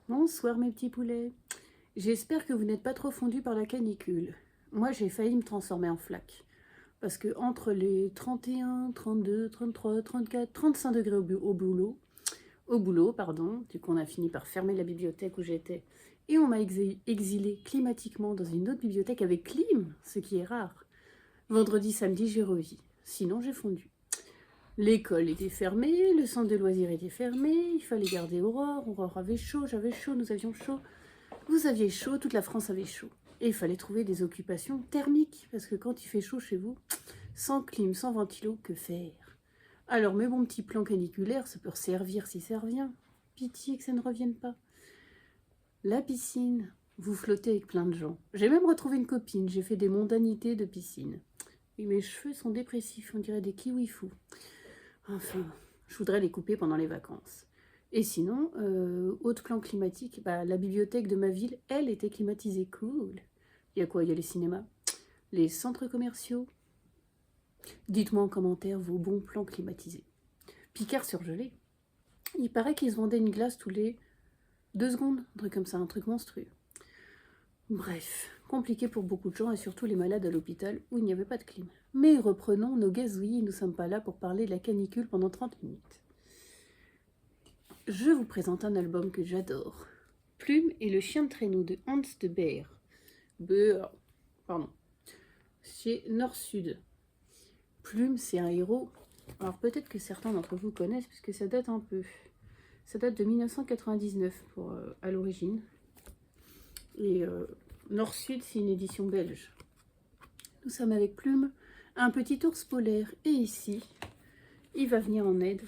Bonsoir mes petits poulets. J'espère que vous n'êtes pas trop fondus par la canicule. Moi j'ai failli me transformer en flaque. Parce que entre les 31, 32, 33, 34, 35 degrés au boulot, pardon, du coup on a fini par fermer la bibliothèque où j'étais, et on m'a exilé climatiquement dans une autre bibliothèque avec clim, ce qui est rare. Vendredi, samedi, j'ai revis. Sinon j'ai fondu. L'école était fermée, le centre de loisirs était fermé, il fallait garder Aurore, Aurore avait chaud, j'avais chaud, nous avions chaud. Vous aviez chaud, toute la France avait chaud. Et il fallait trouver des occupations thermiques, parce que quand il fait chaud chez vous, sans clim, sans ventilo, que faire? Alors mes bons petits plans caniculaires, ça peut servir si ça revient. Pitié que ça ne revienne pas. La piscine, vous flottez avec plein de gens. J'ai même retrouvé une copine, j'ai fait des mondanités de piscine. Et mes cheveux sont dépressifs, on dirait des kiwifous. Enfin, je voudrais les couper pendant les vacances. Et sinon, autre plan climatique, la bibliothèque de ma ville, elle, était climatisée. Cool. Il y a quoi? Il y a les cinémas, les centres commerciaux. Dites-moi en commentaire vos bons plans climatisés. Picard surgelé. Il paraît qu'ils se vendaient une glace tous les 2 secondes. Un truc comme ça, un truc monstrueux. Bref, compliqué pour beaucoup de gens et surtout les malades à l'hôpital où il n'y avait pas de clim. Mais reprenons nos gazouillis, nous ne sommes pas là pour parler de la canicule pendant 30 minutes. Je vous présente un album que j'adore. Plume et le chien de traîneau de Hans de Beer. Chez Nord-Sud. Plume, c'est un héros. Alors peut-être que certains d'entre vous connaissent puisque ça date un peu. Ça date de 1999 à l'origine. Et Nord-Sud, c'est une édition belge. Nous sommes avec Plume, un petit ours polaire. Et ici, il va venir en aide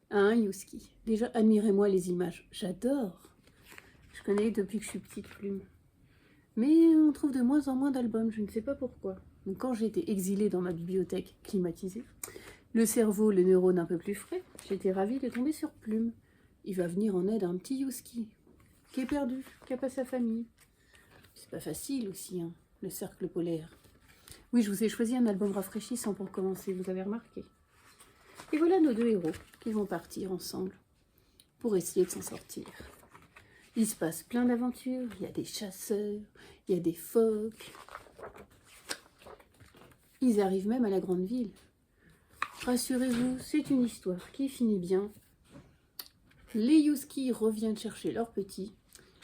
à un husky. Déjà, admirez-moi les images. J'adore. Je connais depuis que je suis petite, Plume. Mais on trouve de moins en moins d'albums, je ne sais pas pourquoi. Donc quand j'ai été exilée dans ma bibliothèque climatisée, le cerveau, les neurones un peu plus frais, j'étais ravie de tomber sur Plume. Il va venir en aide à un petit husky qui est perdu, qui n'a pas sa famille. C'est pas facile aussi, hein, le cercle polaire. Oui, je vous ai choisi un album rafraîchissant pour commencer, vous avez remarqué. Et voilà nos deux héros qui vont partir ensemble pour essayer de s'en sortir. Il se passe plein d'aventures, il y a des chasseurs, il y a des phoques. Ils arrivent même à la grande ville. Rassurez-vous, c'est une histoire qui finit bien. Les huskies reviennent chercher leurs petits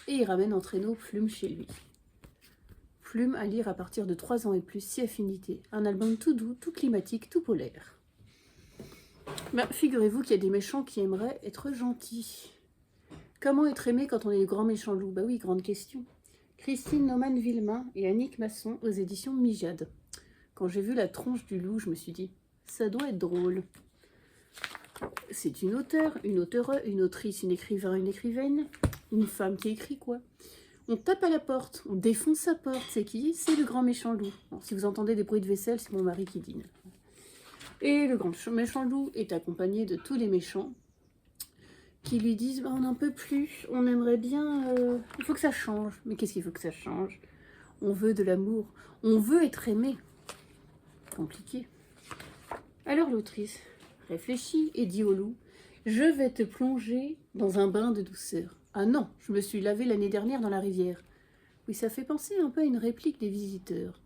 et ils ramènent en traîneau Plume chez lui. Plume à lire à partir de 3 ans et plus, si affinité. Un album tout doux, tout climatique, tout polaire. Figurez-vous qu'il y a des méchants qui aimeraient être gentils. Comment être aimé quand on est le grand méchant loup? Bah oui, grande question. Christine Naumann-Villemain et Annick Masson aux éditions Mijade. Quand j'ai vu la tronche du loup, je me suis dit, ça doit être drôle. C'est une auteure, une autrice, une écrivain, une écrivaine, une femme qui écrit quoi. On tape à la porte, on défonce sa porte. C'est qui? C'est le grand méchant loup. Bon, si vous entendez des bruits de vaisselle, c'est mon mari qui dîne. Et le grand méchant loup est accompagné de tous les méchants qui lui disent on n'en peut plus, on aimerait bien, il faut que ça change. Mais qu'est-ce qu'il faut que ça change? On veut de l'amour, on veut être aimé. Compliqué. Alors l'autrice réfléchit et dit au loup, je vais te plonger dans un bain de douceur. Ah non, je me suis lavé l'année dernière dans la rivière. Oui, ça fait penser un peu à une réplique des Visiteurs.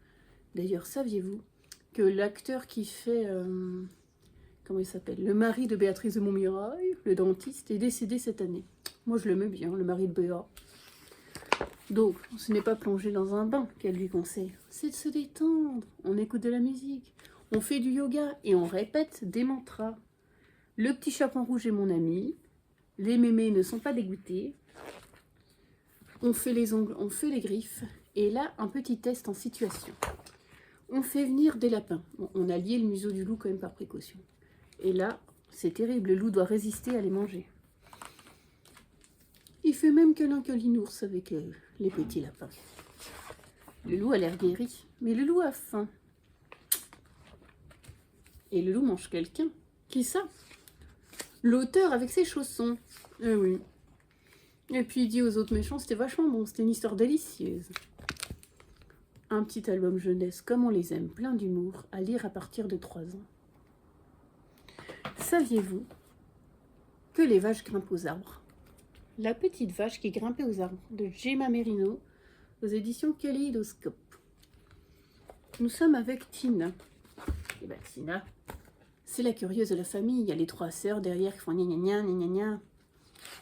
D'ailleurs, saviez-vous que l'acteur qui fait, comment il s'appelle, le mari de Béatrice de Montmirail, le dentiste, est décédé cette année. Moi, je l'aimais bien, le mari de Béa. Donc, ce n'est pas plonger dans un bain qu'elle lui conseille, c'est de se détendre. On écoute de la musique, on fait du yoga et on répète des mantras. Le petit chaperon rouge est mon ami, les mémés ne sont pas dégoûtés, on fait les ongles, on fait les griffes, et là, un petit test en situation. On fait venir des lapins. Bon, on a lié le museau du loup quand même par précaution. Et là, c'est terrible, le loup doit résister à les manger. Il fait même câlin câlinours avec les petits lapins. Le loup a l'air guéri, mais le loup a faim. Et le loup mange quelqu'un. Qui ça? L'auteur avec ses chaussons. Eh oui. Et puis il dit aux autres méchants, c'était vachement bon, c'était une histoire délicieuse. Un petit album jeunesse comme on les aime, plein d'humour, à lire à partir de 3 ans. Saviez-vous que les vaches grimpent aux arbres? La petite vache qui grimpait aux arbres de Gemma Merino aux éditions Kaléidoscope. Nous sommes avec Tina. Et bien Tina, c'est la curieuse de la famille. Il y a les 3 sœurs derrière qui font gna gna gna gna gna.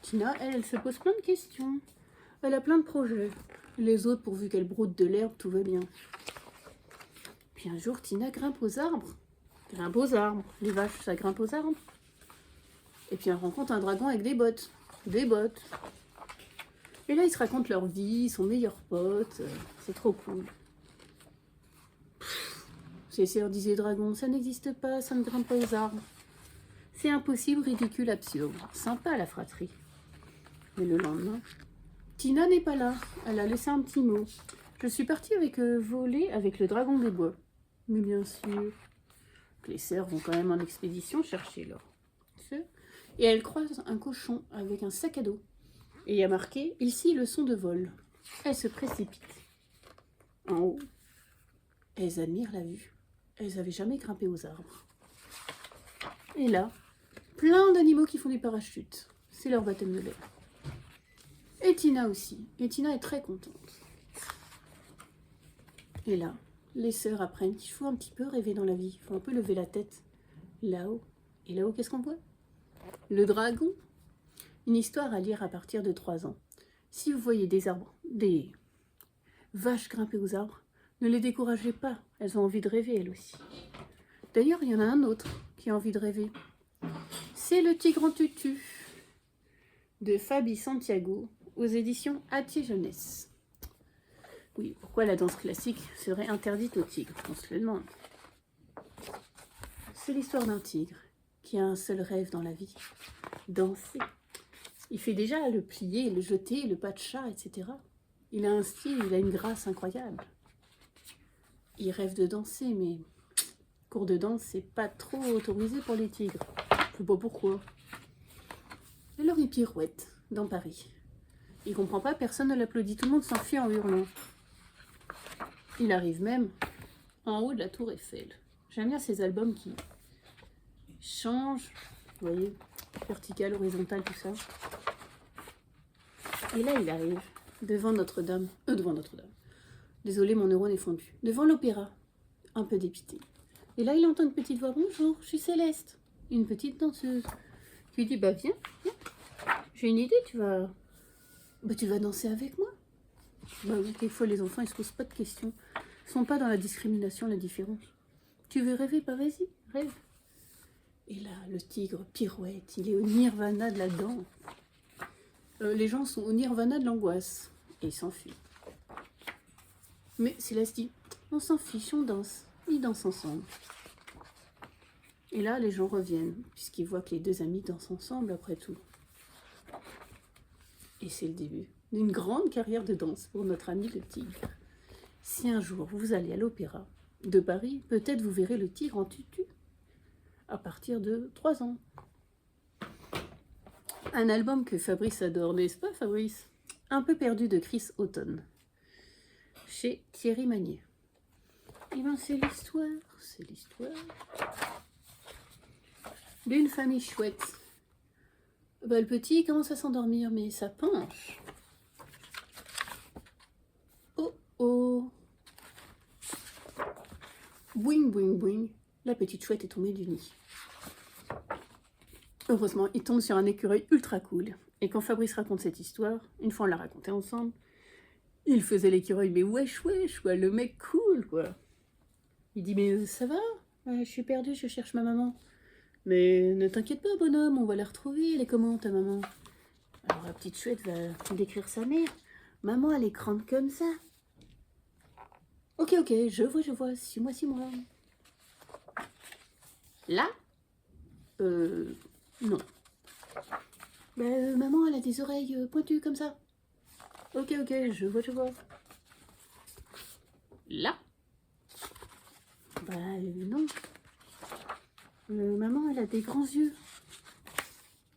Tina, elle se pose plein de questions. Elle a plein de projets. Les autres, pourvu qu'elle broude de l'herbe, tout va bien. Puis un jour, Tina grimpe aux arbres. Grimpe aux arbres. Les vaches, ça grimpe aux arbres. Et puis elle rencontre un dragon avec des bottes. Des bottes. Et là, ils se racontent leur vie, ils sont meilleurs potes. C'est trop cool. Ces sœurs disaient dragon, ça n'existe pas, ça ne grimpe pas aux arbres. C'est impossible, ridicule, absurde. Sympa la fratrie. Mais le lendemain, Tina n'est pas là. Elle a laissé un petit mot. Je suis partie avec voler avec le dragon des bois. Mais bien sûr, les sœurs vont quand même en expédition chercher leur sœur. Et elles croisent un cochon avec un sac à dos. Et il y a marqué, ici leçon de vol. Elles se précipitent. En haut, elles admirent la vue. Elles n'avaient jamais grimpé aux arbres. Et là, plein d'animaux qui font des parachutes. C'est leur baptême de l'air. Et Tina aussi. Et Tina est très contente. Et là, les sœurs apprennent qu'il faut un petit peu rêver dans la vie. Il faut un peu lever la tête. Là-haut. Et là-haut, qu'est-ce qu'on voit? Le dragon. Une histoire à lire à partir de 3 ans. Si vous voyez des arbres, des vaches grimper aux arbres, ne les découragez pas. Elles ont envie de rêver, elles aussi. D'ailleurs, il y en a un autre qui a envie de rêver. C'est le tigre en tutu de Fabi Santiago aux éditions Atier Jeunesse. Oui, pourquoi la danse classique serait interdite aux tigres? On se le demande. C'est l'histoire d'un tigre qui a un seul rêve dans la vie, danser. Il fait déjà le plier, le jeter, le pas de chat, etc. Il a un style, il a une grâce incroyable. Il rêve de danser, mais cours de danse, c'est pas trop autorisé pour les tigres. Je sais pas pourquoi. Alors il pirouette dans Paris. Il comprend pas, personne ne l'applaudit, tout le monde s'enfuit en hurlant. Il arrive même en haut de la tour Eiffel. J'aime bien ces albums qui changent, vous voyez, vertical, horizontal, tout ça. Et là, il arrive devant Notre-Dame. Devant Notre-Dame. Désolé, mon neurone est fondu. Devant l'opéra. Un peu dépité. Et là, il entend une petite voix. Bonjour, je suis Céleste. Une petite danseuse. Je lui dis, bah viens, viens. J'ai une idée, tu vas danser avec moi. Bah oui, quelquefois, les enfants, ils se posent pas de questions. Ils sont pas dans la discrimination, la différence. Tu veux rêver, bah vas-y, rêve. Et là, le tigre pirouette. Il est au nirvana de la danse. Les gens sont au nirvana de l'angoisse. Et ils s'enfuient. Mais Céleste dit, on s'en fiche, on danse. Ils dansent ensemble. Et là, les gens reviennent, puisqu'ils voient que les 2 amis dansent ensemble, après tout. Et c'est le début d'une grande carrière de danse pour notre ami le tigre. Si un jour vous allez à l'opéra de Paris, peut-être vous verrez le tigre en tutu. À partir de 3 ans. Un album que Fabrice adore, n'est-ce pas Fabrice? Un peu perdu de Chris Houghton. Chez Thierry Magnier. Et bien c'est l'histoire d'une famille chouette. Bah, le petit commence à s'endormir, mais ça penche. Oh oh. Boing boing boing. La petite chouette est tombée du nid. Heureusement, il tombe sur un écureuil ultra cool. Et quand Fabrice raconte cette histoire, une fois on l'a racontée ensemble, il faisait l'écureuil, mais wesh wesh, quoi, le mec cool, quoi. Il dit, mais ça va? Je suis perdu, je cherche ma maman. Mais ne t'inquiète pas, bonhomme, on va la retrouver, elle est comment, ta maman? Alors la petite chouette va décrire sa mère. Maman, elle est grande comme ça. Ok, je vois, suis-moi. Là? Non. Maman, elle a des oreilles pointues comme ça. Ok, je vois. Là? Non. Maman, elle a des grands yeux.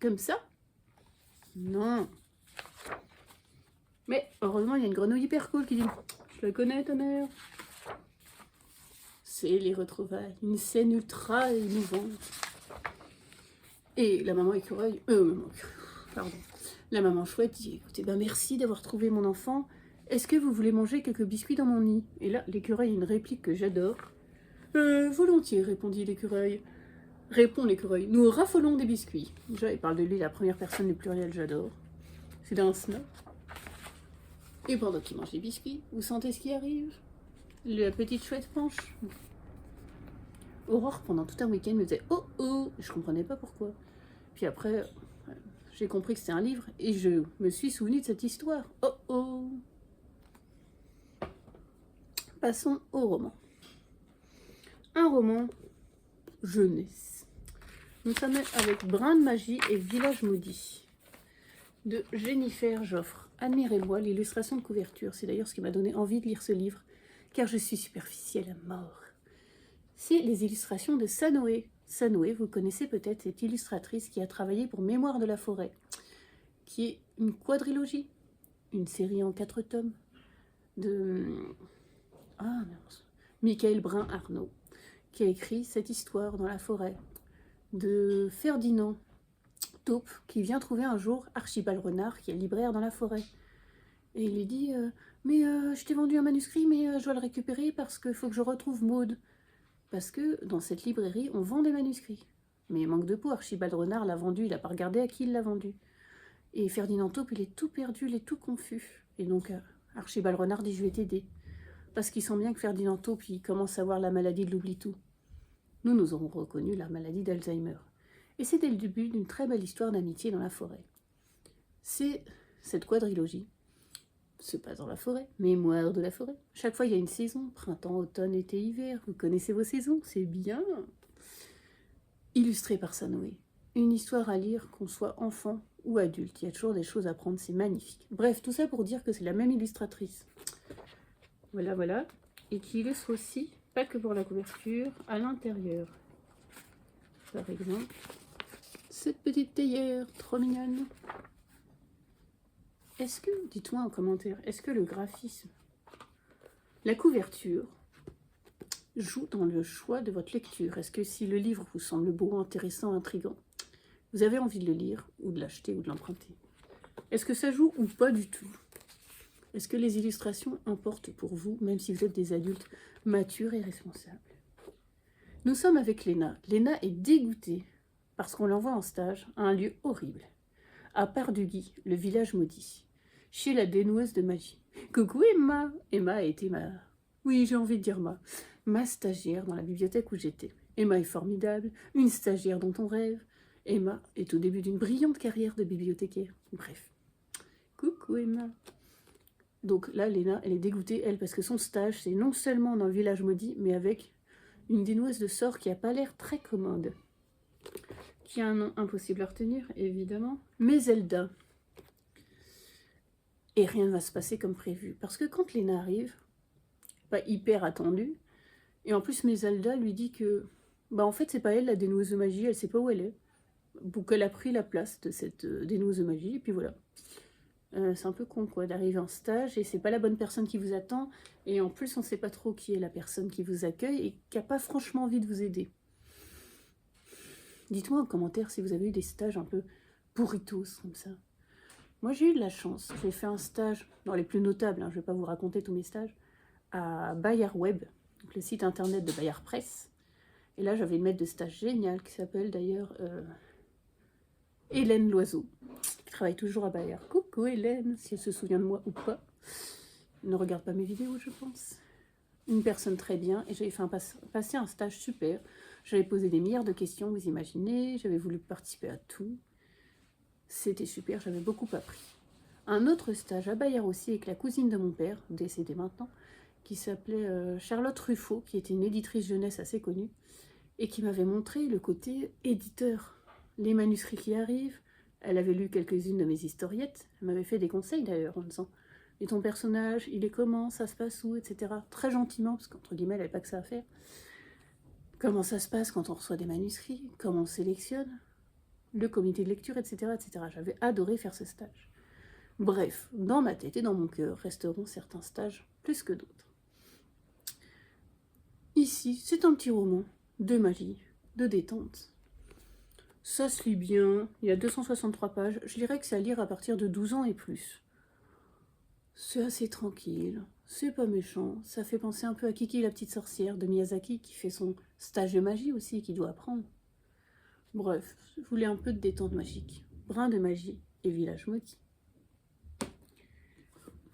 Comme ça? Non. Mais heureusement, il y a une grenouille hyper cool qui dit « Je la connais, ta mère !» C'est les retrouvailles. Une scène ultra émouvante. Et la maman écureuil... pardon. La maman chouette dit, écoutez, ben merci d'avoir trouvé mon enfant. Est-ce que vous voulez manger quelques biscuits dans mon nid? Et là, l'écureuil a une réplique que j'adore. Volontiers, répondit l'écureuil. Répond l'écureuil, nous raffolons des biscuits. Déjà, il parle de lui, la première personne du pluriel, j'adore. C'est d'un snob. Et pendant qu'il mange les biscuits, vous sentez ce qui arrive? La petite chouette penche. Aurore, pendant tout un week-end, me disait « Oh oh !» Je comprenais pas pourquoi. Puis après, j'ai compris que c'était un livre et je me suis souvenu de cette histoire. Oh oh! Passons au roman. Un roman jeunesse. Nous sommes avec Brin de magie et Village maudit de Jennifer Joffre. Admirez-moi l'illustration de couverture. C'est d'ailleurs ce qui m'a donné envie de lire ce livre, car je suis superficielle à mort. C'est les illustrations de Sanoé. Sanoé, vous connaissez peut-être cette illustratrice qui a travaillé pour Mémoire de la forêt, qui est une quadrilogie, une série en 4 tomes de Michael Brin-Arnaud, qui a écrit cette histoire dans la forêt de Ferdinand Taupe, qui vient trouver un jour Archibald Renard, qui est libraire dans la forêt. Et il lui dit mais je t'ai vendu un manuscrit, mais je dois le récupérer parce qu'il faut que je retrouve Maude. Parce que dans cette librairie, on vend des manuscrits. Mais manque de peau, Archibald Renard l'a vendu, il n'a pas regardé à qui il l'a vendu. Et Ferdinand Taupe, il est tout perdu, il est tout confus. Et donc Archibald Renard dit je vais t'aider. Parce qu'il sent bien que Ferdinand Taupe, il commence à avoir la maladie de l'oubli-tout. Nous aurons reconnu la maladie d'Alzheimer. Et c'était le début d'une très belle histoire d'amitié dans la forêt. C'est cette quadrilogie se passe dans la forêt, Mémoire de la forêt. Chaque fois, il y a une saison, printemps, automne, été, hiver. Vous connaissez vos saisons, c'est bien. Illustré par Sanoé. Une histoire à lire, qu'on soit enfant ou adulte. Il y a toujours des choses à prendre, c'est magnifique. Bref, tout ça pour dire que c'est la même illustratrice. Voilà, voilà. Et qui illustre aussi, pas que pour la couverture, à l'intérieur. Par exemple, cette petite théière, trop mignonne. Est-ce que, dites-moi en commentaire, est-ce que le graphisme, la couverture, joue dans le choix de votre lecture? Est-ce que si le livre vous semble beau, intéressant, intriguant, vous avez envie de le lire, ou de l'acheter, ou de l'emprunter? Est-ce que ça joue ou pas du tout? Est-ce que les illustrations importent pour vous, même si vous êtes des adultes matures et responsables? Nous sommes avec Léna. Léna est dégoûtée parce qu'on l'envoie en stage à un lieu horrible, à Pardugui, le village maudit, chez la dénoueuse de magie. Coucou Emma. Emma a été oui, j'ai envie de dire ma stagiaire dans la bibliothèque où j'étais. Emma est formidable, une stagiaire dont on rêve. Emma est au début d'une brillante carrière de bibliothécaire. Bref. Coucou Emma. Donc là, Léna, elle est dégoûtée, elle, parce que son stage, c'est non seulement dans le village maudit, mais avec une dénoueuse de sorts qui n'a pas l'air très commode. Qui a un nom impossible à retenir, évidemment. Mézelda. Et rien ne va se passer comme prévu. Parce que quand Léna arrive, pas hyper attendue, et en plus Mézelda lui dit que, en fait, c'est pas elle la dénoueuse de magie, elle sait pas où elle est. Donc elle a pris la place de cette dénoueuse de magie, et puis voilà. C'est un peu con, quoi, d'arriver en stage, et c'est pas la bonne personne qui vous attend, et en plus, on sait pas trop qui est la personne qui vous accueille, et qui a pas franchement envie de vous aider. Dites-moi en commentaire si vous avez eu des stages un peu pourritos, comme ça. Moi, j'ai eu de la chance. J'ai fait un stage, dans les plus notables, je ne vais pas vous raconter tous mes stages, à Bayard Web, donc le site internet de Bayard Presse. Et là, j'avais une maître de stage géniale qui s'appelle d'ailleurs Hélène Loiseau, qui travaille toujours à Bayard. Coucou Hélène, si elle se souvient de moi ou pas. Elle ne regarde pas mes vidéos, je pense. Une personne très bien, et j'avais fait passer un stage super. J'avais posé des milliards de questions, vous imaginez, j'avais voulu participer à tout. C'était super, j'avais beaucoup appris. Un autre stage à Bayard aussi avec la cousine de mon père, décédée maintenant, qui s'appelait Charlotte Ruffo, qui était une éditrice jeunesse assez connue, et qui m'avait montré le côté éditeur. Les manuscrits qui arrivent, elle avait lu quelques-unes de mes historiettes, elle m'avait fait des conseils d'ailleurs en disant « Et ton personnage, il est comment, ça se passe où, etc. » Très gentiment, parce qu'entre guillemets, elle n'avait pas que ça à faire. Comment ça se passe quand on reçoit des manuscrits, comment on sélectionne, le comité de lecture, etc. etc. J'avais adoré faire ce stage. Bref, dans ma tête et dans mon cœur resteront certains stages plus que d'autres. Ici, c'est un petit roman de magie, de détente. Ça se lit bien, il y a 263 pages. Je dirais que c'est à lire à partir de 12 ans et plus. C'est assez tranquille, c'est pas méchant. Ça fait penser un peu à Kiki la petite sorcière de Miyazaki qui fait son stage de magie aussi, qui doit apprendre. Bref, je voulais un peu de détente magique. Brin de magie et village maudit.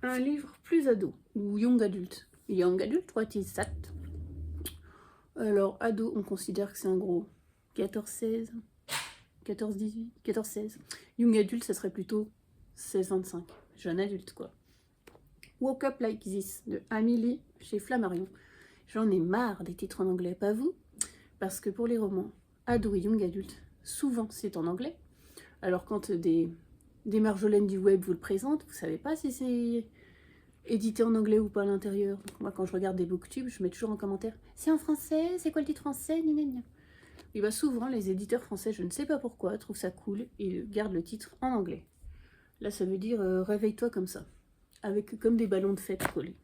Un livre plus ado, ou young adulte. Young adult, what is that? Alors, ado, on considère que c'est un gros 14-16, 14-18, 14-16. Young adulte, ça serait plutôt 16-25. Jeune adulte, quoi. Woke Up Like This, de Amélie, chez Flammarion. J'en ai marre des titres en anglais, pas vous? Parce que pour les romans, ado et young adulte, souvent c'est en anglais. Alors quand des marjolaines du web vous le présentent, vous savez pas si c'est édité en anglais ou pas à l'intérieur. Moi quand je regarde des booktubes, je mets toujours en commentaire « C'est en français? C'est quoi le titre français ?» Et bah souvent les éditeurs français, je ne sais pas pourquoi, trouvent ça cool et gardent le titre en anglais. Là ça veut dire réveille-toi comme ça, avec comme des ballons de fête collés.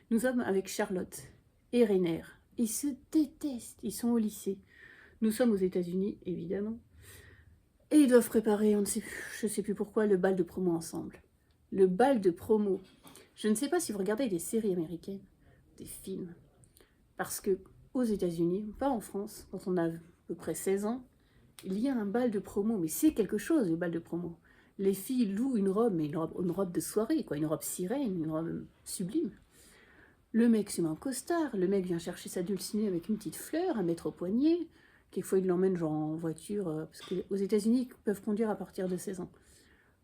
Nous sommes avec Charlotte et Rainer. Ils se détestent, ils sont au lycée. Nous sommes aux États-Unis, évidemment. Et ils doivent préparer, je ne sais plus pourquoi, le bal de promo ensemble. Le bal de promo. Je ne sais pas si vous regardez des séries américaines, des films. Parce que aux États-Unis, pas en France, quand on a à peu près 16 ans, il y a un bal de promo. Mais c'est quelque chose, le bal de promo. Les filles louent une robe, mais une robe de soirée, quoi, une robe sirène, une robe sublime. Le mec se met en costard, le mec vient chercher sa dulcinée avec une petite fleur à mettre au poignet. Quelquefois, il l'emmène genre en voiture, parce qu'aux États-Unis, ils peuvent conduire à partir de 16 ans.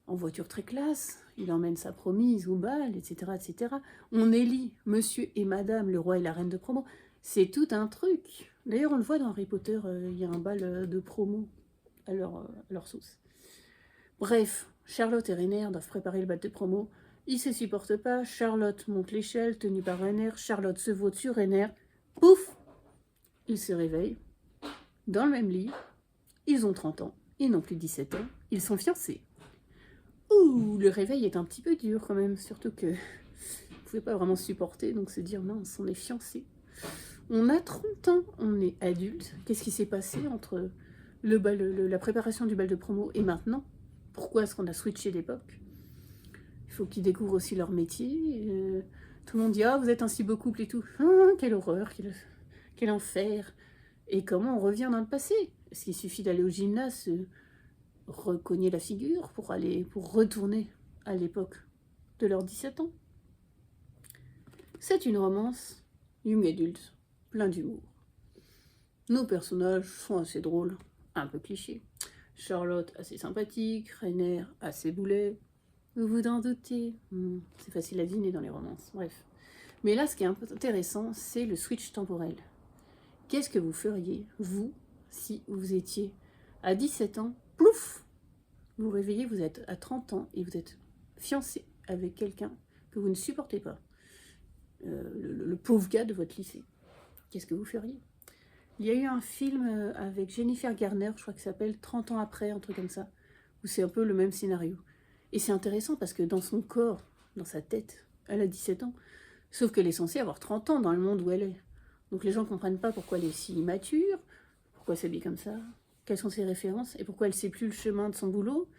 En voiture très classe, il emmène sa promise au bal, etc., etc. On élit monsieur et madame, le roi et la reine de promo. C'est tout un truc. D'ailleurs, on le voit dans Harry Potter, il y a un bal de promo à leur sauce. Bref, Charlotte et Rainer doivent préparer le bal de promo. Ils se supportent pas, Charlotte monte l'échelle, tenue par Rainer, Charlotte se vaut sur Rainer. Pouf! Ils se réveillent, dans le même lit, ils ont 30 ans, ils n'ont plus 17 ans, ils sont fiancés. Ouh, le réveil est un petit peu dur quand même, surtout que vous ne pouvez pas vraiment supporter, donc se dire mince, on est fiancés. On a 30 ans, on est adulte. Qu'est-ce qui s'est passé entre la préparation du bal de promo et maintenant? Pourquoi est-ce qu'on a switché d'époque? Il faut qu'ils découvrent aussi leur métier. Tout le monde dit « Ah, vous êtes un si beau couple et tout. Ah, quelle horreur, quel enfer !» Et comment on revient dans le passé? Est-ce qu'il suffit d'aller au gymnase, recogner la figure pour retourner à l'époque de leurs 17 ans? C'est une romance young adulte, plein d'humour. Nos personnages sont assez drôles, un peu clichés. Charlotte assez sympathique, Rainer assez boulet. Vous vous en doutez, c'est facile à deviner dans les romances, bref. Mais là, ce qui est un peu intéressant, c'est le switch temporel. Qu'est-ce que vous feriez, vous, si vous étiez à 17 ans, plouf, vous vous réveillez, vous êtes à 30 ans et vous êtes fiancé avec quelqu'un que vous ne supportez pas, le pauvre gars de votre lycée. Qu'est-ce que vous feriez? Il y a eu un film avec Jennifer Garner, je crois qu'il s'appelle 30 ans après, un truc comme ça, où c'est un peu le même scénario. Et c'est intéressant parce que dans son corps, dans sa tête, elle a 17 ans, sauf qu'elle est censée avoir 30 ans dans le monde où elle est. Donc les gens ne comprennent pas pourquoi elle est si immature, pourquoi elle s'habille comme ça, quelles sont ses références, et pourquoi elle ne sait plus le chemin de son boulot.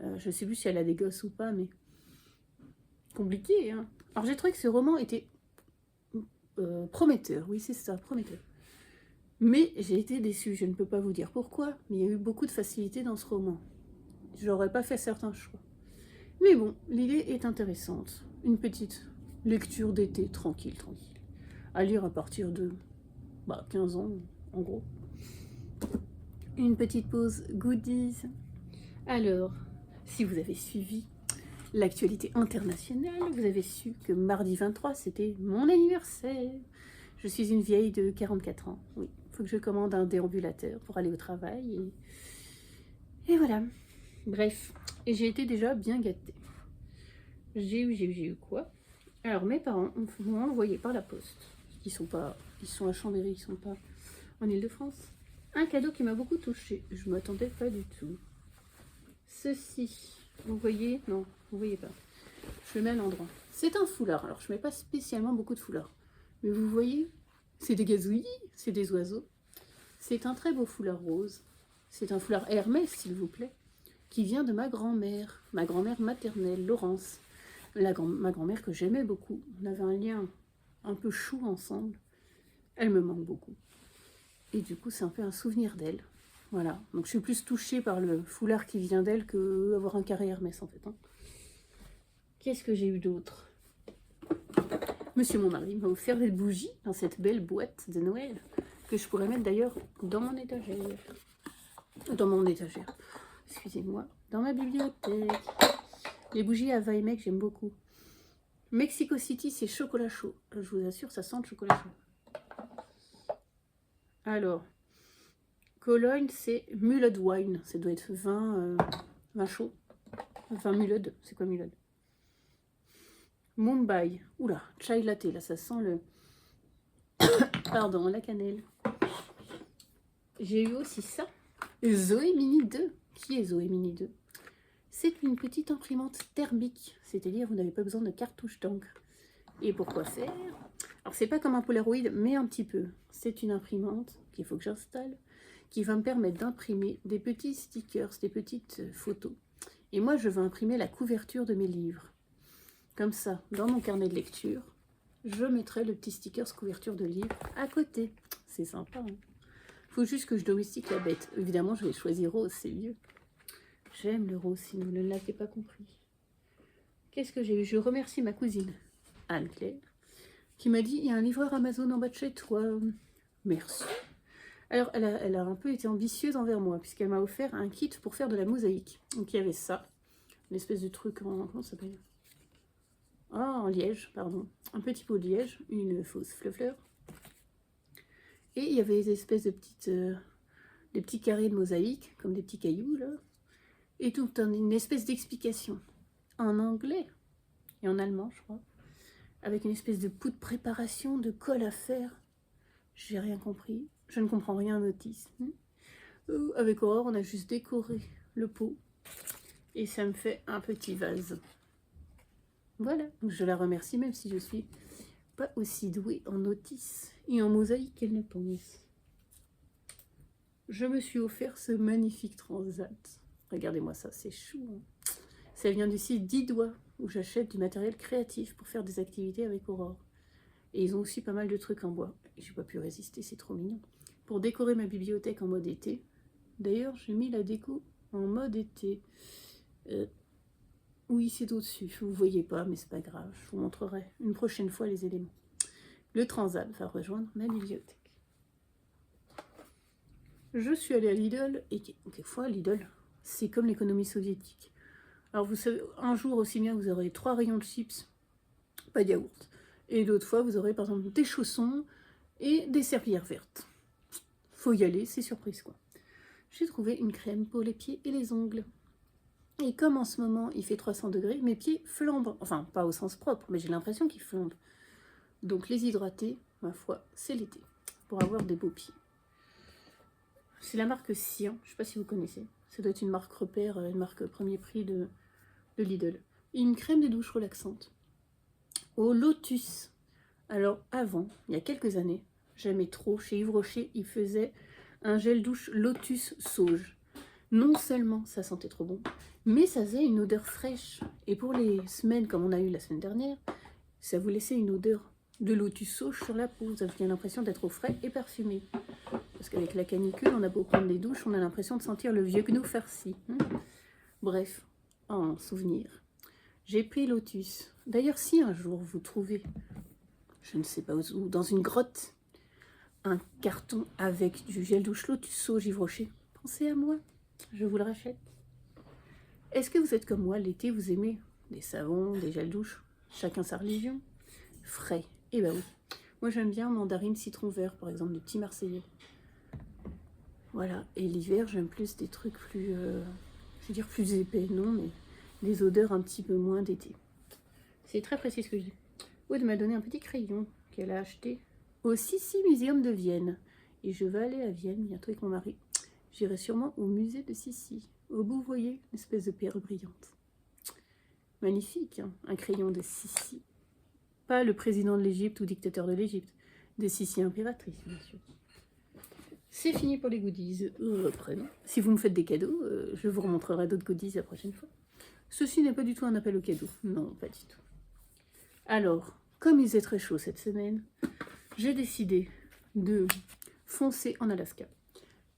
Je ne sais plus si elle a des gosses ou pas, mais compliqué, hein. Alors j'ai trouvé que ce roman était prometteur, oui c'est ça, prometteur. Mais j'ai été déçue, je ne peux pas vous dire pourquoi, mais il y a eu beaucoup de facilité dans ce roman. Je n'aurais pas fait certains choix. Mais bon, l'idée est intéressante. Une petite lecture d'été, tranquille. À lire à partir de 15 ans, en gros. Une petite pause goodies. Alors, si vous avez suivi l'actualité internationale, vous avez su que mardi 23, c'était mon anniversaire. Je suis une vieille de 44 ans, oui. Il faut que je commande un déambulateur pour aller au travail. Et voilà. Bref, et j'ai été déjà bien gâtée. J'ai eu quoi? Alors, mes parents m'ont envoyé par la poste. Ils sont à Chambéry, ils sont pas en Île-de-France. Un cadeau qui m'a beaucoup touchée. Je ne m'attendais pas du tout. Ceci, vous voyez? Non, vous voyez pas. Je le mets à l'endroit. C'est un foulard. Alors, je mets pas spécialement beaucoup de foulards. Mais vous voyez? C'est des gazouillis, c'est des oiseaux. C'est un très beau foulard rose. C'est un foulard Hermès, s'il vous plaît, qui vient de ma grand-mère maternelle, Laurence. Ma grand-mère que j'aimais beaucoup. On avait un lien un peu chou ensemble. Elle me manque beaucoup. Et du coup, c'est un peu un souvenir d'elle. Voilà. Donc, je suis plus touchée par le foulard qui vient d'elle que avoir un carré Hermès, en fait. Hein. Qu'est-ce que j'ai eu d'autre? Monsieur mon mari m'a offert des bougies dans cette belle boîte de Noël que je pourrais mettre d'ailleurs dans mon étagère. Dans mon étagère. Excusez-moi. Dans ma bibliothèque. Les bougies Ava et Mec, j'aime beaucoup. Mexico City, c'est chocolat chaud. Je vous assure, ça sent le chocolat chaud. Alors, Cologne, c'est Mulled Wine. Ça doit être vin chaud. Vin Mulled. C'est quoi Mulled? Mumbai. Oula, chai latte. Là, ça sent le... Pardon, la cannelle. J'ai eu aussi ça. Zoé Mini 2. Qui est Zoé Mini 2? C'est une petite imprimante thermique. C'est-à-dire, vous n'avez pas besoin de cartouche d'encre. Et pourquoi faire? Alors, c'est pas comme un Polaroid, mais un petit peu. C'est une imprimante qu'il faut que j'installe, qui va me permettre d'imprimer des petits stickers, des petites photos. Et moi, je veux imprimer la couverture de mes livres. Comme ça, dans mon carnet de lecture, je mettrai le petit sticker couverture de livre à côté. C'est sympa, hein? Faut juste que je domestique la bête. Évidemment, je vais choisir rose, c'est mieux. J'aime le rose, sinon ne l'avez pas compris. Qu'est-ce que j'ai eu? Je remercie ma cousine, Anne-Claire, qui m'a dit, il y a un livreur Amazon en bas de chez toi. Merci. Alors, elle a un peu été ambitieuse envers moi, puisqu'elle m'a offert un kit pour faire de la mosaïque. Donc, il y avait ça, une espèce de truc en... Comment ça s'appelle? Ah, en liège, pardon. Un petit pot de liège, une fausse fleur. Et il y avait des espèces de petites... des petits carrés de mosaïque, comme des petits cailloux, là. Et tout une espèce d'explication. En anglais et en allemand, je crois. Avec une espèce de pot de préparation, de colle à faire. J'ai rien compris. Je ne comprends rien en autisme. Avec Aurore, on a juste décoré le pot. Et ça me fait un petit vase. Voilà. Donc je la remercie, même si je suis pas aussi douée en autisme et en mosaïque qu'elle ne pense. Je me suis offert ce magnifique transat. Regardez-moi ça, c'est chou. Hein. Ça vient du site 10 doigts, où j'achète du matériel créatif pour faire des activités avec Aurore. Et ils ont aussi pas mal de trucs en bois. J'ai pas pu résister, c'est trop mignon. Pour décorer ma bibliothèque en mode été. D'ailleurs, j'ai mis la déco en mode été. Oui, c'est au-dessus. Vous voyez pas, mais c'est pas grave. Je vous montrerai une prochaine fois les éléments. Le transat va rejoindre ma bibliothèque. Je suis allée à Lidl, et quelquefois, Lidl, c'est comme l'économie soviétique. Alors, vous savez, un jour aussi bien, vous aurez 3 rayons de chips, pas de yaourt. Et l'autre fois, vous aurez par exemple des chaussons et des serpillères vertes. Faut y aller, c'est surprise quoi. J'ai trouvé une crème pour les pieds et les ongles. Et comme en ce moment, il fait 300 degrés, mes pieds flambent. Enfin, pas au sens propre, mais j'ai l'impression qu'ils flambent. Donc, les hydrater, ma foi, c'est l'été, pour avoir des beaux pieds. C'est la marque Sian, je ne sais pas si vous connaissez. Ça doit être une marque repère, une marque premier prix de Lidl. Et une crème de douche relaxante. Au lotus. Alors avant, il y a quelques années, j'aimais trop, chez Yves Rocher, il faisait un gel douche lotus sauge. Non seulement ça sentait trop bon, mais ça faisait une odeur fraîche. Et pour les semaines comme on a eu la semaine dernière, ça vous laissait une odeur de lotus sauge sur la peau. Vous avez l'impression d'être au frais et parfumé. Parce qu'avec la canicule, on a beau prendre des douches, on a l'impression de sentir le vieux gnou farci. Bref, en souvenir, j'ai pris Lotus. D'ailleurs, si un jour vous trouvez, je ne sais pas où, dans une grotte, un carton avec du gel douche Lotus sauge Yves Rocher, pensez à moi, je vous le rachète. Est-ce que vous êtes comme moi, l'été, vous aimez des savons, des gels douche, chacun sa religion, frais? Eh ben oui. Moi, j'aime bien mandarine citron vert, par exemple, des petits Marseillais. Voilà, et l'hiver, j'aime plus des trucs plus, je veux dire plus épais, non, mais des odeurs un petit peu moins d'été. C'est très précis ce que je dis. Aude m'a donné un petit crayon qu'elle a acheté au Sissi Museum de Vienne. Et je vais aller à Vienne bientôt avec mon mari. J'irai sûrement au musée de Sissi. Au bout, vous voyez, une espèce de perle brillante. Magnifique, hein, un crayon de Sissi. Pas le président de l'Égypte ou dictateur de l'Égypte, de Sissi impératrice, bien sûr. C'est fini pour les goodies. Après, non. Si vous me faites des cadeaux, je vous remontrerai d'autres goodies la prochaine fois. Ceci n'est pas du tout un appel au cadeau. Non, pas du tout. Alors, comme il faisait très chaud cette semaine, j'ai décidé de foncer en Alaska.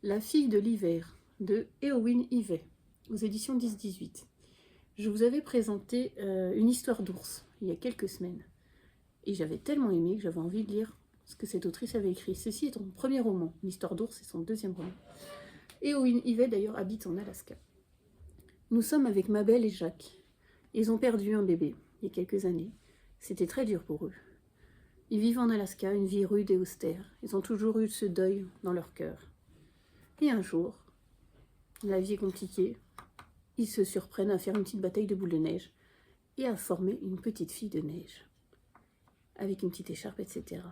La fille de l'hiver de Eowyn Ivey, aux éditions 10-18. Je vous avais présenté une histoire d'ours il y a quelques semaines. Et j'avais tellement aimé que j'avais envie de lire ce que cette autrice avait écrit. Ceci est son premier roman. L'histoire d'ours, c'est son deuxième roman. Eowyn Ivey, d'ailleurs, habite en Alaska. Nous sommes avec Mabel et Jacques. Ils ont perdu un bébé il y a quelques années. C'était très dur pour eux. Ils vivent en Alaska, une vie rude et austère. Ils ont toujours eu ce deuil dans leur cœur. Et un jour, la vie est compliquée. Ils se surprennent à faire une petite bataille de boules de neige et à former une petite fille de neige, avec une petite écharpe, etc.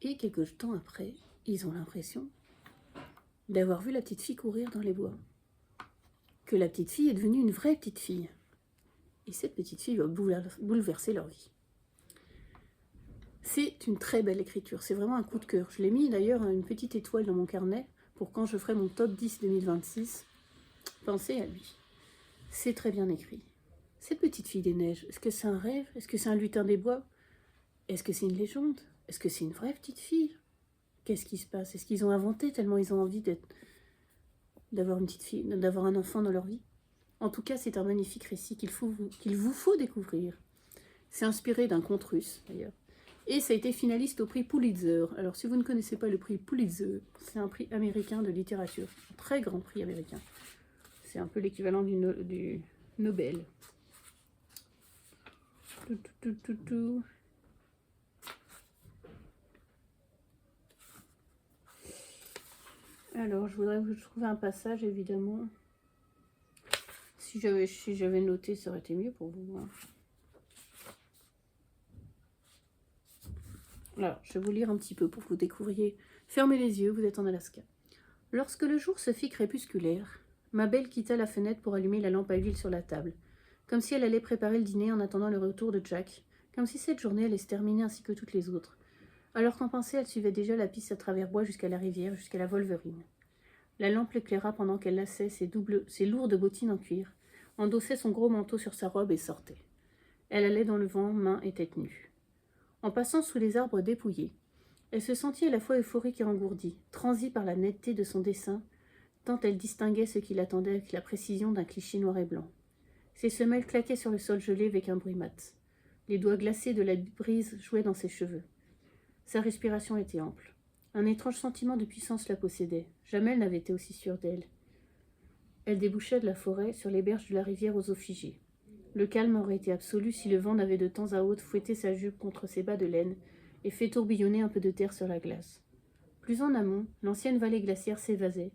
Et quelques temps après, ils ont l'impression d'avoir vu la petite fille courir dans les bois. Que la petite fille est devenue une vraie petite fille. Et cette petite fille va bouleverser leur vie. C'est une très belle écriture, c'est vraiment un coup de cœur. Je l'ai mis d'ailleurs une petite étoile dans mon carnet pour quand je ferai mon top 10 2026. Pensez à lui. C'est très bien écrit. Cette petite fille des neiges, est-ce que c'est un rêve? Est-ce que c'est un lutin des bois? Est-ce que c'est une légende? Est-ce que c'est une vraie petite fille? Qu'est-ce qui se passe? Est-ce qu'ils ont inventé tellement ils ont envie d'avoir une petite fille, d'avoir un enfant dans leur vie? En tout cas, c'est un magnifique récit qu'il vous faut découvrir. C'est inspiré d'un conte russe, d'ailleurs. Et ça a été finaliste au prix Pulitzer. Alors, si vous ne connaissez pas le prix Pulitzer, c'est un prix américain de littérature. Un très grand prix américain. C'est un peu l'équivalent du Nobel. Alors, je voudrais que je trouve un passage, évidemment. Si j'avais noté, ça aurait été mieux pour vous. Hein. Alors, je vais vous lire un petit peu pour que vous découvriez. Fermez les yeux, vous êtes en Alaska. Lorsque le jour se fit crépusculaire, Mabel quitta la fenêtre pour allumer la lampe à huile sur la table, comme si elle allait préparer le dîner en attendant le retour de Jack, comme si cette journée allait se terminer ainsi que toutes les autres, alors qu'en pensée elle suivait déjà la piste à travers bois jusqu'à la rivière, jusqu'à la Wolverine. La lampe l'éclaira pendant qu'elle laçait ses lourdes bottines en cuir, endossait son gros manteau sur sa robe et sortait. Elle allait dans le vent, mains et tête nues. En passant sous les arbres dépouillés, elle se sentit à la fois euphorique et engourdie, transie par la netteté de son dessin, tant elle distinguait ce qui l'attendait avec la précision d'un cliché noir et blanc. Ses semelles claquaient sur le sol gelé avec un bruit mat. Les doigts glacés de la brise jouaient dans ses cheveux. Sa respiration était ample. Un étrange sentiment de puissance la possédait. Jamais elle n'avait été aussi sûre d'elle. Elle débouchait de la forêt sur les berges de la rivière aux eaux figées. Le calme aurait été absolu si le vent n'avait de temps à autre fouetté sa jupe contre ses bas de laine et fait tourbillonner un peu de terre sur la glace. Plus en amont, l'ancienne vallée glaciaire s'évasait,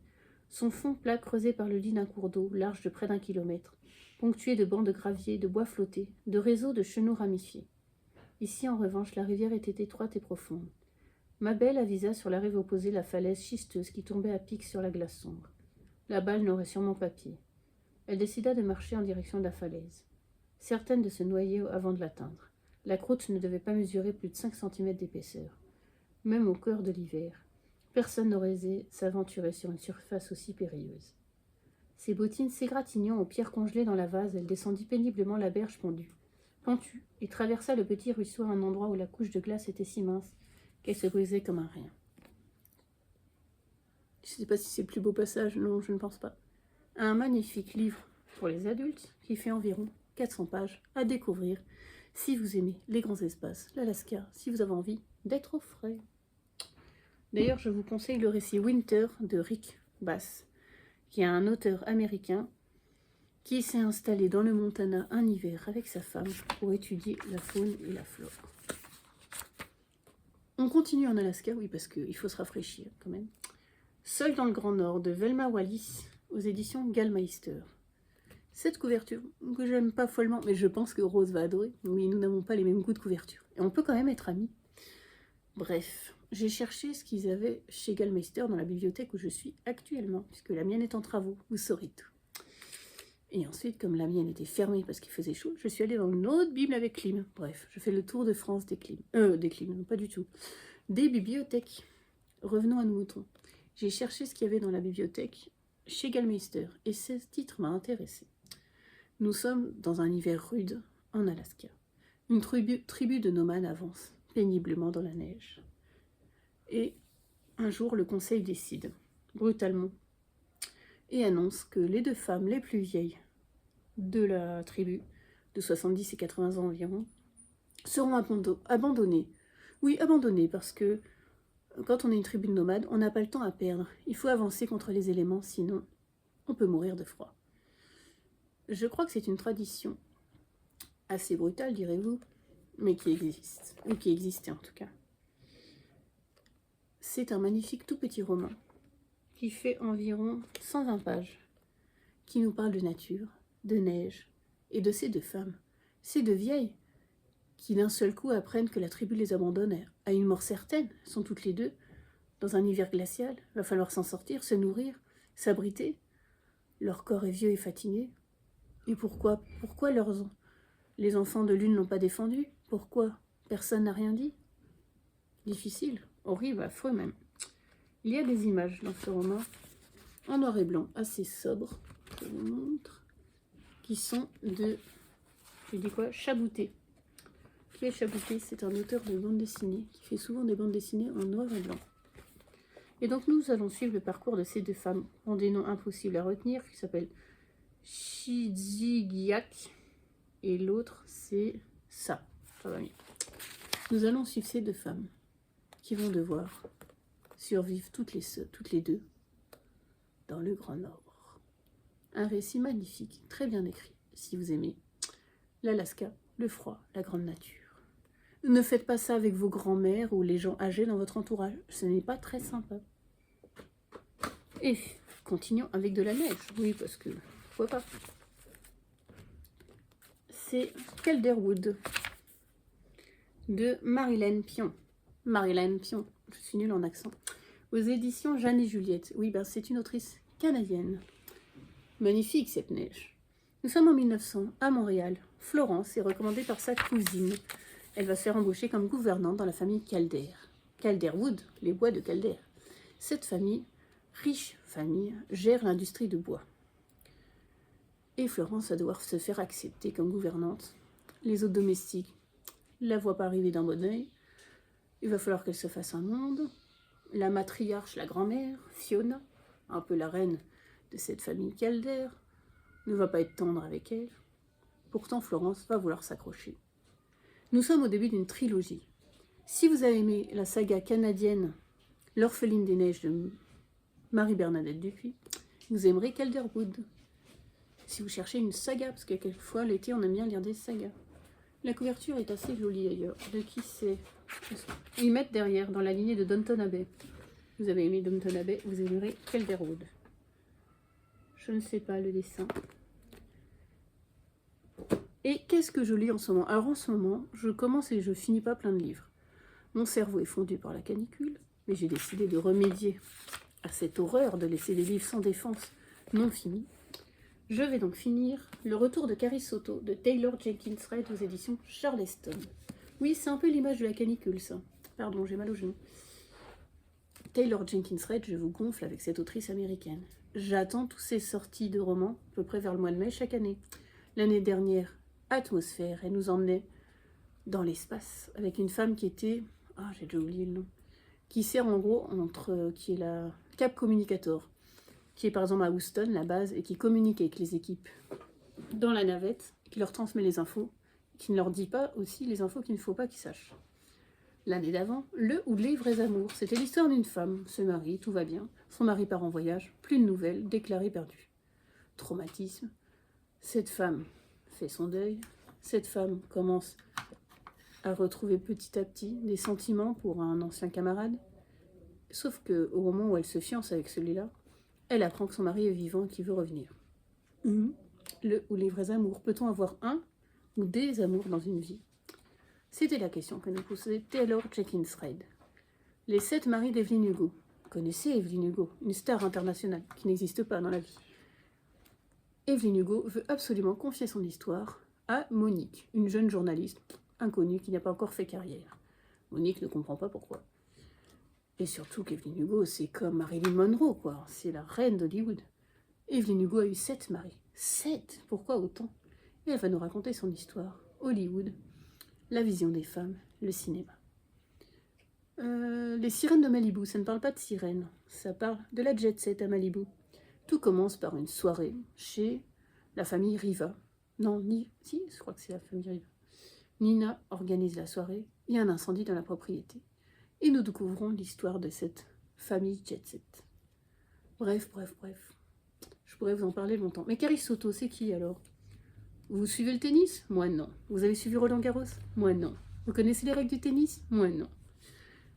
son fond plat creusé par le lit d'un cours d'eau large de près d'1 kilomètre, ponctué de bancs de gravier, de bois flottés, de réseaux de chenaux ramifiés. Ici, en revanche, la rivière était étroite et profonde. Mabel avisa sur la rive opposée la falaise schisteuse qui tombait à pic sur la glace sombre. La balle n'aurait sûrement pas pied. Elle décida de marcher en direction de la falaise, certaine de se noyer avant de l'atteindre. La croûte ne devait pas mesurer plus de 5 cm d'épaisseur. Même au cœur de l'hiver, personne n'aurait osé s'aventurer sur une surface aussi périlleuse. Ses bottines s'égratignant aux pierres congelées dans la vase, elle descendit péniblement la berge pentue, et traversa le petit ruisseau à un endroit où la couche de glace était si mince qu'elle se brisait comme un rien. Je ne sais pas si c'est le plus beau passage, non, je ne pense pas. Un magnifique livre pour les adultes qui fait environ 400 pages à découvrir si vous aimez les grands espaces, l'Alaska, si vous avez envie d'être au frais. D'ailleurs, je vous conseille le récit Winter de Rick Bass, qui est un auteur américain qui s'est installé dans le Montana un hiver avec sa femme pour étudier la faune et la flore. On continue en Alaska, oui, parce qu'il faut se rafraîchir quand même. Seul dans le Grand Nord de Velma Wallis, aux éditions Gallmeister. Cette couverture, que j'aime pas follement, mais je pense que Rose va adorer. Oui, nous n'avons pas les mêmes goûts de couverture. Et on peut quand même être amis. Bref, j'ai cherché ce qu'ils avaient chez Gallmeister dans la bibliothèque où je suis actuellement, puisque la mienne est en travaux, vous saurez tout. Et ensuite, comme la mienne était fermée parce qu'il faisait chaud, je suis allée dans une autre bible avec clim. Bref, je fais le tour de France des clims. Des clims, non, pas du tout. Des bibliothèques. Revenons à nos moutons. J'ai cherché ce qu'il y avait dans la bibliothèque chez Gallmeister et ce titre m'a intéressé. Nous sommes dans un hiver rude en Alaska. Une tribu de nomades avance péniblement dans la neige. Et un jour, le conseil décide, brutalement, et annonce que les 2 femmes les plus vieilles de la tribu, de 70 et 80 ans environ, seront abandonnées. Oui, abandonnées, parce que quand on est une tribu de nomades, on n'a pas le temps à perdre. Il faut avancer contre les éléments, sinon on peut mourir de froid. Je crois que c'est une tradition assez brutale, direz-vous, mais qui existe, ou qui existait en tout cas. C'est un magnifique tout petit roman qui fait environ 120 pages, qui nous parle de nature, de neige et de ces 2 femmes, ces 2 vieilles, qui d'un seul coup apprennent que la tribu les abandonne à une mort certaine, sont toutes les 2 dans un hiver glacial, il va falloir s'en sortir, se nourrir, s'abriter, leur corps est vieux et fatigué. Et pourquoi les enfants de l'une n'ont pas défendu? Pourquoi personne n'a rien dit? Difficile, horrible, affreux même. Il y a des images dans ce roman, en noir et blanc, assez sobres, je vous montre, qui sont de, je dis quoi, Chabouté. Qui est Chabouté? C'est un auteur de bande dessinée, qui fait souvent des bandes dessinées en noir et blanc. Et donc nous allons suivre le parcours de ces 2 femmes, ont des noms impossibles à retenir, qui s'appellent Shidzigiak, et l'autre c'est ça va mieux. Nous allons suivre ces 2 femmes, qui vont devoir survivre toutes les 2 dans le Grand Nord. Un récit magnifique, très bien écrit, si vous aimez l'Alaska, le froid, la grande nature. Ne faites pas ça avec vos grands-mères ou les gens âgés dans votre entourage, ce n'est pas très sympa. Et continuons avec de la neige, oui, parce que pourquoi pas. C'est Calderwood de Marilyn Pion. Marilyn Pion, je suis nulle en accent. Aux éditions Jeanne et Juliette. Oui, ben c'est une autrice canadienne. Magnifique cette neige. Nous sommes en 1900 à Montréal. Florence est recommandée par sa cousine. Elle va se faire embaucher comme gouvernante dans la famille Calder. Calderwood, les bois de Calder. Cette famille, riche famille, gère l'industrie de bois. Et Florence va devoir se faire accepter comme gouvernante. Les autres domestiques la voient pas arriver d'un bon oeil. Il va falloir qu'elle se fasse un monde. La matriarche, la grand-mère, Fiona, un peu la reine de cette famille Calder, ne va pas être tendre avec elle. Pourtant, Florence va vouloir s'accrocher. Nous sommes au début d'une trilogie. Si vous avez aimé la saga canadienne L'Orpheline des Neiges de Marie-Bernadette Dupuis, vous aimerez Calderwood. Si vous cherchez une saga, parce que quelquefois l'été on aime bien lire des sagas. La couverture est assez jolie d'ailleurs. De qui c'est? Ils mettent derrière, dans la lignée de Downton Abbey. Vous avez aimé Downton Abbey, vous aimerez Calderwood. Je ne sais pas le dessin. Et qu'est-ce que je lis en ce moment? Alors en ce moment, je commence et je finis pas plein de livres. Mon cerveau est fondu par la canicule, mais j'ai décidé de remédier à cette horreur de laisser les livres sans défense non finis. Je vais donc finir Le Retour de Carrie Soto de Taylor Jenkins Reid aux éditions Charleston. Oui, c'est un peu l'image de la canicule, ça. Pardon, j'ai mal au genou. Taylor Jenkins Reid, je vous gonfle avec cette autrice américaine. J'attends tous ces sorties de romans, à peu près vers le mois de mai chaque année. L'année dernière, Atmosphère, elle nous emmenait dans l'espace avec une femme qui était... Ah, j'ai déjà oublié le nom. Qui sert en gros entre... qui est la Cap Communicator, qui est par exemple à Houston, la base, et qui communique avec les équipes dans la navette, qui leur transmet les infos, qui ne leur dit pas aussi les infos qu'il ne faut pas qu'ils sachent. L'année d'avant, Le ou les vrais amours, c'était l'histoire d'une femme, se marie, tout va bien, son mari part en voyage, plus de nouvelles, déclaré perdu. Traumatisme, cette femme fait son deuil, cette femme commence à retrouver petit à petit des sentiments pour un ancien camarade, sauf qu'au moment où elle se fiance avec celui-là, elle apprend que son mari est vivant et qu'il veut revenir. Le ou les vrais amours, peut-on avoir un ou des amours dans une vie? C'était la question que nous posait Taylor Jenkins Reid. Les 7 maris d'Evelyn Hugo. Vous connaissez Evelyn Hugo, une star internationale qui n'existe pas dans la vie. Evelyn Hugo veut absolument confier son histoire à Monique, une jeune journaliste inconnue qui n'a pas encore fait carrière. Monique ne comprend pas pourquoi. Et surtout qu'Evelyn Hugo, c'est comme Marilyn Monroe, quoi. C'est la reine d'Hollywood. Evelyn Hugo a eu 7 maris. 7. Pourquoi autant? Et elle va nous raconter son histoire. Hollywood, la vision des femmes, le cinéma. Les sirènes de Malibu, ça ne parle pas de sirènes. Ça parle de la jet set à Malibu. Tout commence par une soirée chez la famille Riva. Non, si, je crois que c'est la famille Riva. Nina organise la soirée. Il y a un incendie dans la propriété. Et nous découvrons l'histoire de cette famille jet set. Bref. Je pourrais vous en parler longtemps. Mais Carrie Soto, c'est qui alors? Vous suivez le tennis? Moi non. Vous avez suivi Roland Garros? Moi non. Vous connaissez les règles du tennis? Moi non.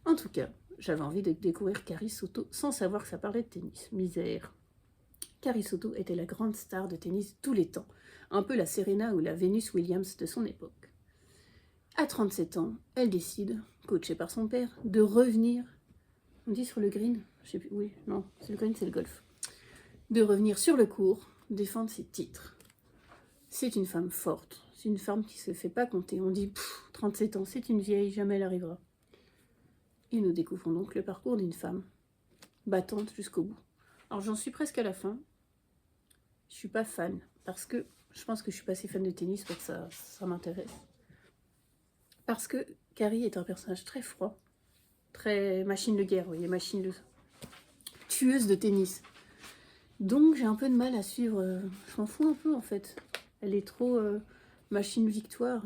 En tout cas, j'avais envie de découvrir Carrie Soto sans savoir que ça parlait de tennis. Misère. Carrie Soto était la grande star de tennis de tous les temps. Un peu la Serena ou la Venus Williams de son époque. À 37 ans, elle décide, coachée par son père, de revenir, on dit sur le green, je sais plus, oui, non, c'est le green, c'est le golf, de revenir sur le court, défendre ses titres. C'est une femme forte, c'est une femme qui se fait pas compter. On dit, 37 ans, c'est une vieille, jamais elle arrivera. Et nous découvrons donc le parcours d'une femme, battante jusqu'au bout. Alors j'en suis presque à la fin, je suis pas fan, parce que je pense que je suis pas assez fan de tennis pour que ça m'intéresse. Parce que Carrie est un personnage très froid, très machine de guerre, vous voyez, tueuse de tennis. Donc j'ai un peu de mal à suivre, je m'en fous un peu en fait. Elle est trop machine victoire.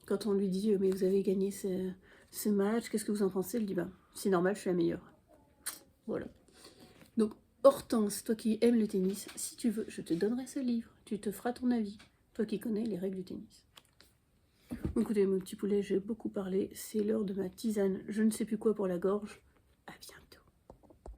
Quand on lui dit mais vous avez gagné ce match, qu'est-ce que vous en pensez? Elle dit bah c'est normal, je suis la meilleure. Voilà. Donc Hortense, toi qui aimes le tennis, si tu veux, je te donnerai ce livre, tu te feras ton avis, toi qui connais les règles du tennis. Écoutez mon petit poulet, j'ai beaucoup parlé, c'est l'heure de ma tisane, je ne sais plus quoi pour la gorge, à bientôt.